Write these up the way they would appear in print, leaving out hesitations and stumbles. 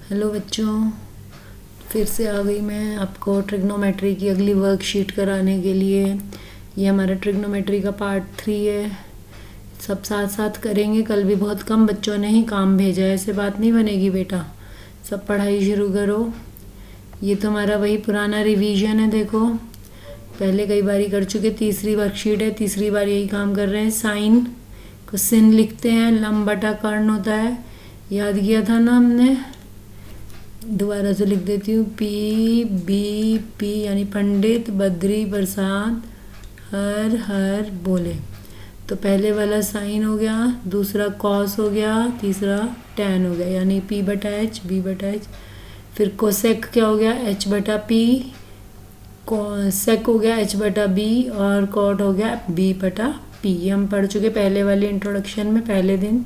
Hello बच्चों, फिर से आ गई मैं आपको ट्रिग्नोमेट्री की अगली वर्कशीट कराने के लिए। ये हमारा ट्रिग्नोमेट्री का पार्ट 3 है। सब साथ साथ करेंगे। कल भी बहुत कम बच्चों ने ही काम भेजा है, ऐसे बात नहीं बनेगी बेटा। सब पढ़ाई शुरू करो। ये तो हमारा वही पुराना रिवीजन है। देखो पहले कई बारी कर चुके, तीसरी वर्कशीट है, तीसरी बार यही काम कर रहे हैं। साइन को सिन लिखते हैं, लम बटा कर्ण होता है, याद किया था ना हमने। दोबारा से लिख देती हूँ, पी बी पी यानी पंडित बद्री प्रसाद हर हर बोले। तो पहले वाला साइन हो गया, दूसरा कॉस हो गया, तीसरा टैन हो गया, यानी पी बटा एच बी बटा एच। फिर कोसेक क्या हो गया, एच बटा पी। सेक हो गया एच बटा बी, और कॉट हो गया बी बटा पी। ये हम पढ़ चुके पहले वाले इंट्रोडक्शन में पहले दिन।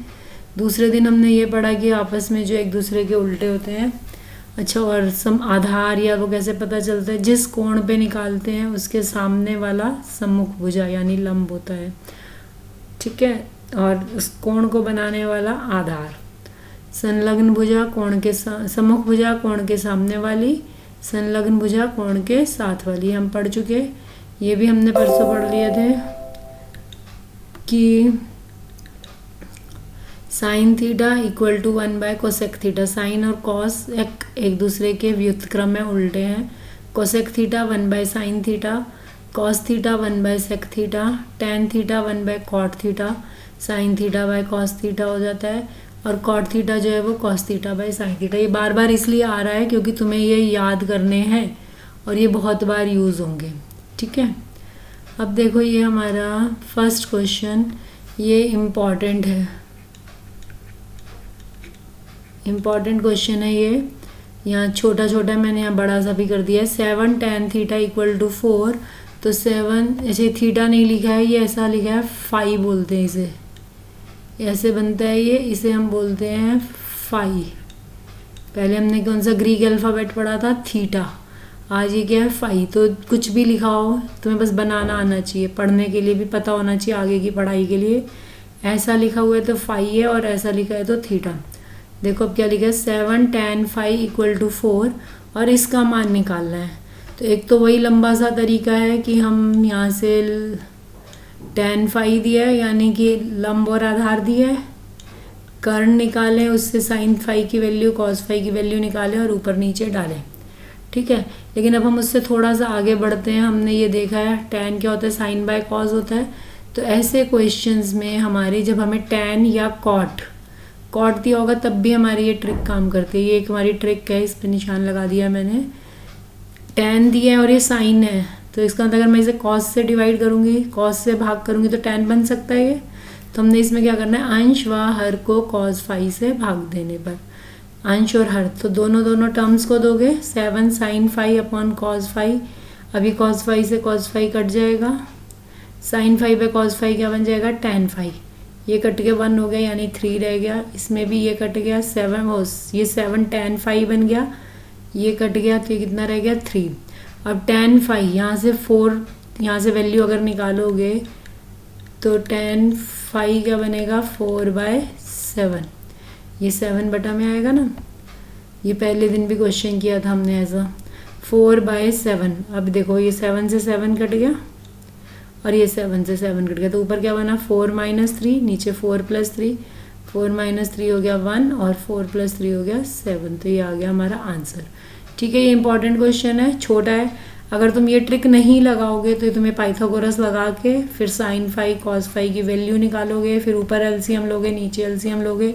दूसरे दिन हमने ये पढ़ा कि आपस में जो एक दूसरे के उल्टे होते हैं। अच्छा, और सम आधार या वो कैसे पता चलता है, जिस कोण पे निकालते हैं उसके सामने वाला सम्मुख भुजा यानी लंब होता है, ठीक है। और उस कोण को बनाने वाला आधार। संलग्न भुजा कोण के सम्मुख भुजा कोण के सामने वाली, संलग्न भुजा कोण के साथ वाली। हम पढ़ चुके, ये भी हमने परसों पढ़ लिए थे कि sine theta equal to 1 cosec theta. Sine और कॉस एक दूसरे के व्युत्क्रम में उल्टे हैं। Cosec theta 1 sine theta, cos theta 1 sec theta, tan theta 1 cot theta, sine theta by cos theta हो जाता है, और कॉट थीटा जो है वो cos theta by sine theta. ये बार बार इसलिए आ रहा है क्योंकि तुम्हें ये याद करने हैं और ये बहुत बार यूज़ होंगे, ठीक है। अब देखो ये हमारा फर्स्ट क्वेश्चन, ये इम्पॉर्टेंट है, इम्पॉर्टेंट क्वेश्चन है ये। यहाँ छोटा छोटा मैंने यहाँ बड़ा सा भी कर दिया है। 7 tan थीटा इक्वल टू 4। तो 7 ऐसे थीटा नहीं लिखा है, ये ऐसा लिखा है, फाई बोलते हैं इसे, ऐसे बनता है ये, इसे हम बोलते हैं फाई। पहले हमने कौन सा ग्रीक अल्फ़ाबेट पढ़ा था, थीटा। आज ये क्या है, फाई। तो कुछ भी लिखा हो तुम्हें बस बनाना आना चाहिए, पढ़ने के लिए भी पता होना चाहिए, आगे की पढ़ाई के लिए। ऐसा लिखा हुआ है तो फाई है, और ऐसा लिखा है तो थीटा। देखो अब क्या लिखा है, 7 tan फाई इक्वल टू 4, और इसका मान निकालना है। तो एक तो वही लंबा सा तरीका है कि हम यहाँ से tan फाई दिया है यानी कि लंब और आधार दिया है, कर्ण निकालें, उससे साइन फाई की वैल्यू कॉस फाई की वैल्यू निकालें और ऊपर नीचे डालें, ठीक है। लेकिन अब हम उससे थोड़ा सा आगे बढ़ते हैं। हमने ये देखा है tan क्या होता है, साइन बाय कॉस होता है। तो ऐसे क्वेश्चंस में हमारी जब हमें tan या कॉट दिया होगा तब भी हमारी ये ट्रिक काम करती है। ये एक हमारी ट्रिक है, इस पर निशान लगा दिया मैंने। tan दिया है और ये साइन है, तो इसका मतलब अगर मैं इसे कॉस से डिवाइड करूँगी, कॉस से भाग करूँगी तो tan बन सकता है ये। तो हमने इसमें क्या करना है, अंश व हर को कॉस फाई से भाग देने पर, अंश और हर, तो दोनों टर्म्स को दोगे। 7 sine phi upon cos phi, अभी कॉस फाई से कॉस फाई कट जाएगा, साइन फाई पे कॉस फाई क्या बन जाएगा, tan फाई। ये कट के 1 हो गया यानी 3 रह गया, इसमें भी ये कट गया, 7 tan फाई बन गया, ये कट गया, तो ये कितना रह गया, 3। अब tan फाई यहाँ से 4, यहाँ से वैल्यू अगर निकालोगे तो tan फाई क्या बनेगा, 4/7। ये 7 बटा में आएगा ना, ये पहले दिन भी क्वेश्चन किया था हमने ऐसा, 4/7। अब देखो ये 7 से 7 कट गया और ये 7 से 7 कट गया, तो ऊपर क्या बना, 4 - 3, नीचे 4 + 3, 4 - 3 हो गया 1, और 4 + 3 हो गया 7। तो ये आ गया हमारा आंसर, ठीक है। ये इंपॉर्टेंट क्वेश्चन है, छोटा है। अगर तुम ये ट्रिक नहीं लगाओगे तो तुम्हें पाइथागोरस लगा के फिर साइन फाई कॉस फाई की वैल्यू निकालोगे, फिर ऊपर एलसीएम लोगे, नीचे एलसीएम लोगे,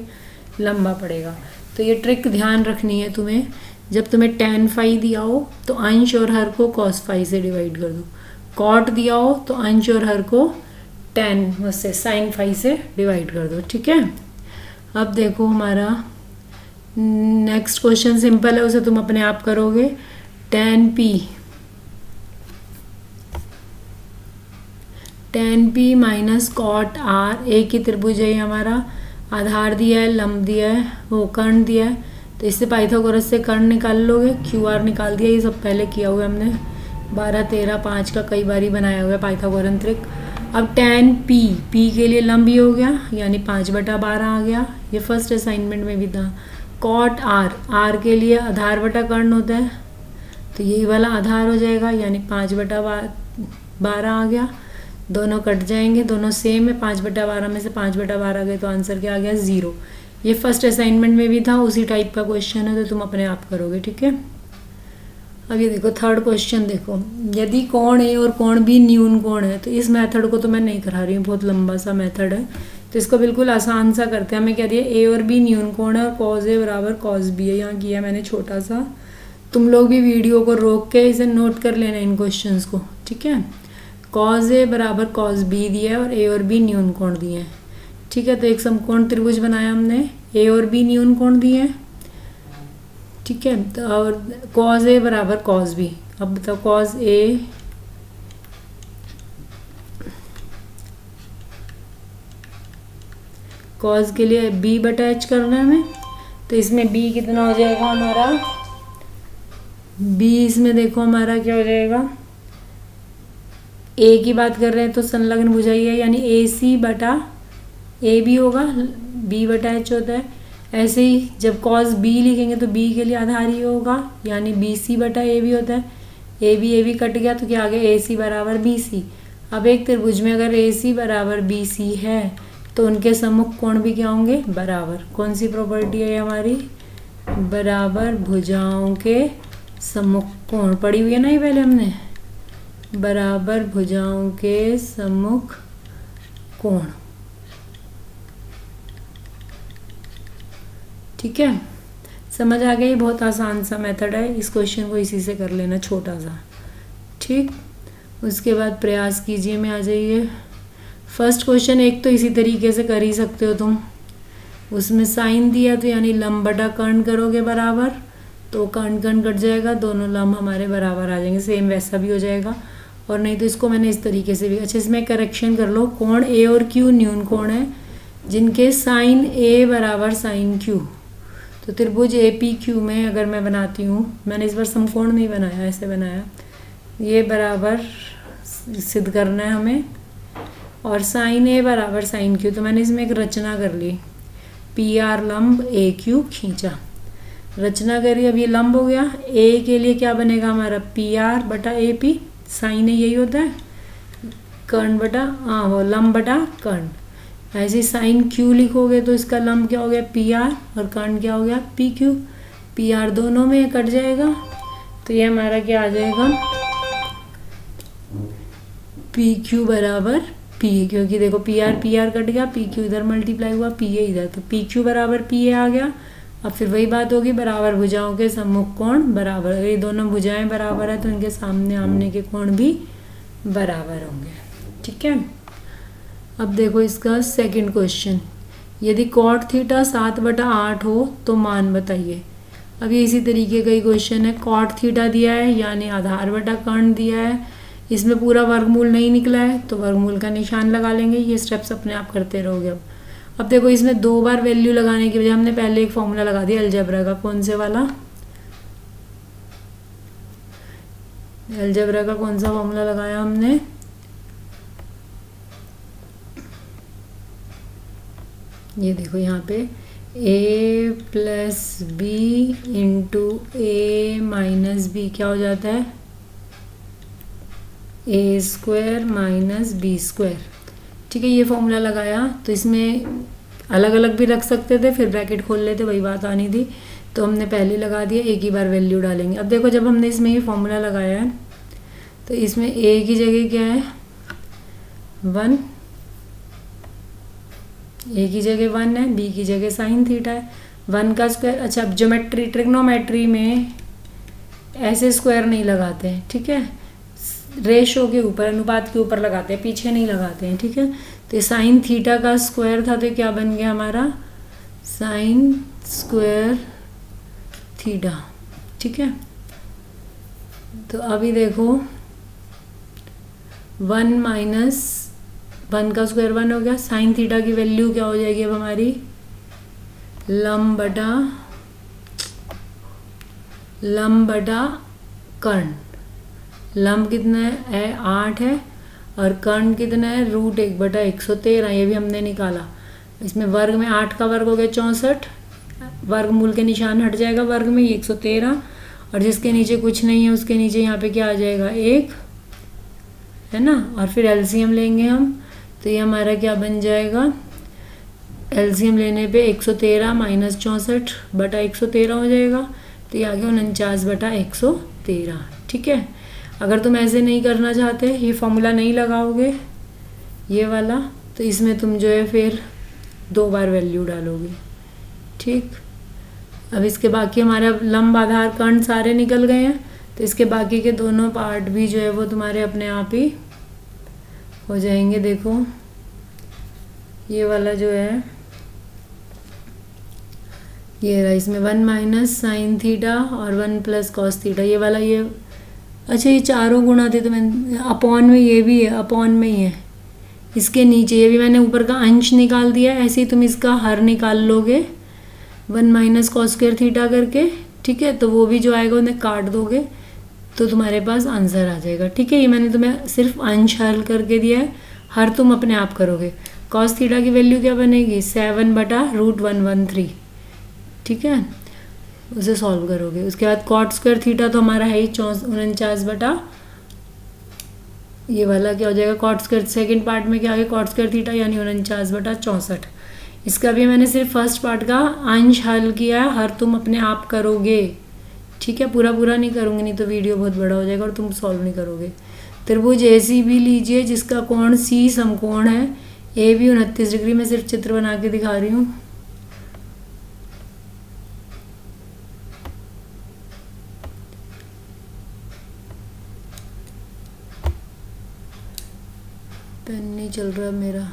लंबा पड़ेगा। तो ये ट्रिक ध्यान रखनी है तुम्हें। जब तुम्हें tan फाई दिया हो तो अंश और हर को कॉस फाई से डिवाइड कर दो, कॉट दिया हो तो अंश और हर को tan से साइन फाई से डिवाइड कर दो, ठीक है। अब देखो हमारा नेक्स्ट क्वेश्चन सिंपल है, उसे तुम अपने आप करोगे। tan p minus cot r, एक ही त्रिभुज है हमारा, आधार दिया है, लंब दिया है, वो कर्ण दिया है। तो इससे पाइथागोरस से कर्ण निकाल लोगे, QR निकाल दिया, ये सब पहले किया हुआ है हमने, 12, 13, 5 का कई बार ही बनाया हुआ है पाइथागोरन ट्रिक। अब tan p के लिए लंब ही हो गया यानी 5/12 आ गया, ये फर्स्ट असाइनमेंट में भी था। कॉट आर, आर के लिए आधार बटा कर्ण होता है, तो यही वाला आधार हो जाएगा, यानी 5/12 आ गया। दोनों कट जाएंगे, दोनों सेम है, 5/12 में से 5/12 गए तो आंसर क्या आ गया 0। ये फर्स्ट असाइनमेंट में भी था, उसी टाइप का क्वेश्चन है, तो तुम अपने आप करोगे, ठीक है। अब ये देखो थर्ड क्वेश्चन देखो, यदि कोण ए और कोण बी न्यून कोण है, तो इस मेथड को तो मैं नहीं करा रही हूँ, बहुत लंबा सा मेथड है, तो इसको बिल्कुल आसान सा करते हैं। हमें क्या दिया, ए और बी न्यून कोण है और कॉज ए बराबर कॉज बी है, यहाँ किया मैंने छोटा सा। तुम लोग भी वीडियो को रोक के इसे नोट कर लेना इन क्वेश्चंस को, ठीक है। कॉज ए बराबर कॉज बी दिया है और ए और बी न्यून कोण दिए हैं, ठीक है। तो एक समकोण त्रिभुज बनाया हमने, ए और बी न्यून कोण दिए हैं, ठीक है। तो और कॉज ए बराबर कॉज बी, अब बताओ कॉज ए कॉज के लिए बी बटा एच करना है हमें, तो इसमें बी कितना हो जाएगा हमारा, बी इसमें देखो हमारा क्या हो जाएगा, ए की बात कर रहे हैं तो संलग्न भुजाई है, यानी ए सी बटा ए बी होगा, बी बटा एच होता है। ऐसे ही जब कॉस बी लिखेंगे तो बी के लिए आधार ही होगा, यानी बी सी बटा ए बी होता है। ए बी कट गया तो क्या आ गया, ए सी बराबर बी सी। अब एक त्रिभुज में अगर ए सी बराबर बी सी है तो उनके सम्मुख कोण भी क्या होंगे, बराबर। कौन सी प्रॉपर्टी है हमारी, बराबर भुजाओं के सम्मुख कोण, पढ़ी हुई है ना ये पहले हमने, बराबर भुजाओं के सम्मुख कोण, ठीक है। समझ आ गया, ये बहुत आसान सा मेथड है, इस क्वेश्चन को इसी से कर लेना छोटा सा, ठीक। उसके बाद प्रयास कीजिए में आ जाइए। फर्स्ट क्वेश्चन एक तो इसी तरीके से कर ही सकते हो तुम, उसमें साइन दिया तो यानी लंब बटा कर्ण करोगे बराबर, तो कर्ण कर्ण कट जाएगा, दोनों लंब हमारे बराबर आ जाएंगे, सेम वैसा भी हो जाएगा। और नहीं तो इसको मैंने इस तरीके से भी, अच्छा इसमें करेक्शन कर लो, कोण ए और क्यू न्यून कोण है जिनके साइन ए बराबर साइन क्यू, तो त्रिभुज ए पी क्यू में अगर मैं बनाती हूँ, मैंने इस बार समकोण नहीं बनाया, ऐसे बनाया, ये बराबर सिद्ध करना है हमें, और साइन ए बराबर साइन क्यू, तो मैंने इसमें एक रचना कर ली, पी आर लंब ए क्यू खींचा, रचना करी, अब ये लंब हो गया। ए के लिए क्या बनेगा हमारा, पी आर बटा ए पी, साइन ए यही होता है, कर्ण बटा वो लंब बटा कर्ण। ऐसे साइन क्यू लिखोगे तो इसका लंब क्या हो गया, पी आर, और कर्ण क्या हो गया, पी क्यू। पी आर दोनों में कट जाएगा, तो ये हमारा क्या आ जाएगा, पी क्यू बराबर पी ए, क्योंकि देखो पी आर कट गया, पी क्यू इधर मल्टीप्लाई हुआ, पी ए इधर, तो पी क्यू बराबर पी ए आ गया। अब फिर वही बात होगी, बराबर भुजाओं के सम्मुख कोण बराबर, अगर ये दोनों भुजाएं बराबर है तो इनके सामने आमने के कोण भी बराबर होंगे, ठीक है। अब देखो इसका सेकंड क्वेश्चन, यदि कॉट थीटा 7/8 हो तो मान बताइए। अब ये इसी तरीके का ही क्वेश्चन है, कॉट थीटा दिया है यानी आधार बटा कर्ण दिया है, इसमें पूरा वर्गमूल नहीं निकला है तो वर्गमूल का निशान लगा लेंगे, ये स्टेप्स अपने आप करते रहोगे। अब देखो इसमें 2 बार वैल्यू लगाने की बजाय हमने पहले एक फॉर्मूला लगा दिया अलजेब्रा का, कौन से वाला, अलजेब्रा का कौन सा फॉर्मूला लगाया हमने, ये देखो यहाँ पे a plus B into A minus B क्या हो जाता है, A square minus B square, ठीक है। ये फॉर्मूला लगाया, तो इसमें अलग अलग भी रख सकते थे, फिर ब्रैकेट खोल लेते, वही बात आनी थी, तो हमने पहले लगा दिया, एक ही बार वैल्यू डालेंगे। अब देखो जब हमने इसमें ये फॉर्मूला लगाया है तो इसमें a की जगह क्या है 1, ए की जगह 1 है, बी की जगह साइन थीटा है, 1 का स्क्वायर। अच्छा अब ज्योमेट्री ट्रिग्नोमेट्री में ऐसे स्क्वायर नहीं लगाते हैं, ठीक है, रेशो के ऊपर, अनुपात के ऊपर लगाते हैं, पीछे नहीं लगाते हैं, ठीक है। तो साइन थीटा का स्क्वायर था तो क्या बन गया हमारा, साइन स्क्वायर थीटा, ठीक है। तो अभी देखो 1 माइनस 1 का स्क्वायर 1 हो गया, साइन थीटा की वैल्यू क्या हो जाएगी अब हमारी, लंब बटा कर्ण, लंब कितना है 8 है, और कर्ण कितना है √1/113, ये भी हमने निकाला। इसमें वर्ग में 8 का वर्ग हो गया 64, वर्गमूल के निशान हट जाएगा वर्ग में, ये 113, और जिसके नीचे कुछ नहीं है उसके नीचे यहाँ पे क्या आ जाएगा 1, है ना। और फिर एलसीएम लेंगे हम, तो ये हमारा क्या बन जाएगा, एलसीएम लेने पे 113 माइनस 64 बटा 113 हो जाएगा, तो ये आ गया 49 बटा 113। ठीक है, अगर तुम ऐसे नहीं करना चाहते, ये फॉर्मूला नहीं लगाओगे ये वाला, तो इसमें तुम जो है फिर 2 बार वैल्यू डालोगे। ठीक, अब इसके बाकी हमारा लंब आधार कर्ण सारे निकल गए हैं, तो इसके बाकी के दोनों पार्ट भी जो है वो तुम्हारे अपने आप ही हो जाएंगे। देखो ये वाला जो है, ये रहा, इसमें 1 माइनस साइन थीटा और 1 प्लस कॉस थीटा, ये वाला ये, अच्छा ये चारों गुणा थे तो मैंने अपॉन में, ये भी है अपॉन में ही है, इसके नीचे ये भी मैंने ऊपर का अंश निकाल दिया, ऐसे ही तुम इसका हर निकाल लोगे 1 माइनस कॉस स्क्वायर थीटा करके। ठीक है, तो वो भी जो आएगा उन्हें काट दोगे तो तुम्हारे पास आंसर आ जाएगा। ठीक है, ये मैंने तुम्हें सिर्फ अंश हल करके दिया है, हर तुम अपने आप करोगे। कॉस थीटा की वैल्यू क्या बनेगी 7 बटा √113। ठीक है, उसे सॉल्व करोगे। उसके बाद कॉट स्क्वायर थीटा तो हमारा है ही 49 बटा, ये वाला क्या हो जाएगा कॉट स्क्वायर, सेकेंड पार्ट में क्या आ गया कॉट स्क्वायर थीटा यानी 49 बटा 64। इसका भी मैंने सिर्फ फर्स्ट पार्ट का अंश हल किया है, हर तुम अपने आप करोगे। ठीक है, पूरा पूरा नहीं करूँगी, नहीं तो वीडियो बहुत बड़ा हो जाएगा और तुम सॉल्व नहीं करोगे। त्रिभुज ऐसी भी लीजिए जिसका कोण सी समकोण है, ए भी 29 डिग्री, मैं सिर्फ चित्र बना के दिखा रही हूँ। पेन नहीं चल रहा मेरा,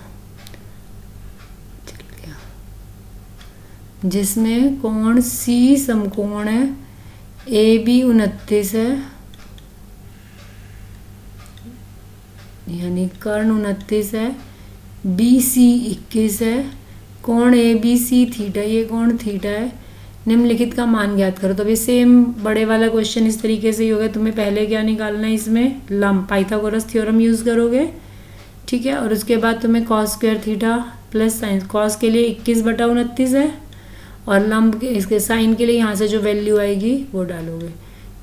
चल गया। जिसमें कोण सी समकोण है, ए बी 29 है, यानी कर्ण 29 है, बी सी 21 है, कोण ए बी सी थीटा, ये कोण थीटा है, निम्नलिखित का मान ज्ञात करो। तो अभी सेम बड़े वाला क्वेश्चन इस तरीके से ही होगा। तुम्हें पहले क्या निकालना है, इसमें लंब पाइथागोरस थ्योरम यूज़ करोगे। ठीक है, और उसके बाद तुम्हें cos square theta plus sign, cos के लिए 21 बटा 29 है, और लंब के इसके साइन के लिए यहाँ से जो वैल्यू आएगी वो डालोगे।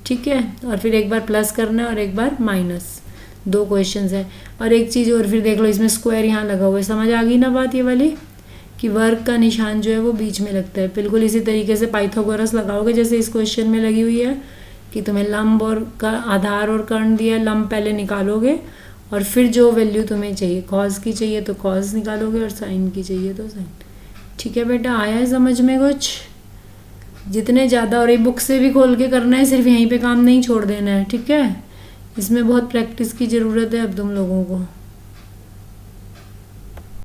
ठीक है, और फिर एक बार प्लस करना है और एक बार माइनस, 2 क्वेश्चंस है। और एक चीज़ और फिर देख लो, इसमें स्क्वायर यहाँ लगा हुआ है, समझ आ गई ना बात ये वाली, कि वर्ग का निशान जो है वो बीच में लगता है। बिल्कुल इसी तरीके से पाइथागोरस लगाओगे जैसे इस क्वेश्चन में लगी हुई है, कि तुम्हें लंब और का आधार और कर्ण दिया, लंब पहले निकालोगे और फिर जो वैल्यू तुम्हें चाहिए, कॉस की चाहिए तो कॉस निकालोगे और साइन की चाहिए तो साइन। ठीक है बेटा, आया है समझ में कुछ? जितने ज़्यादा, और ये बुक से भी खोल के करना है, सिर्फ यहीं पे काम नहीं छोड़ देना है। ठीक है, इसमें बहुत प्रैक्टिस की ज़रूरत है अब तुम लोगों को।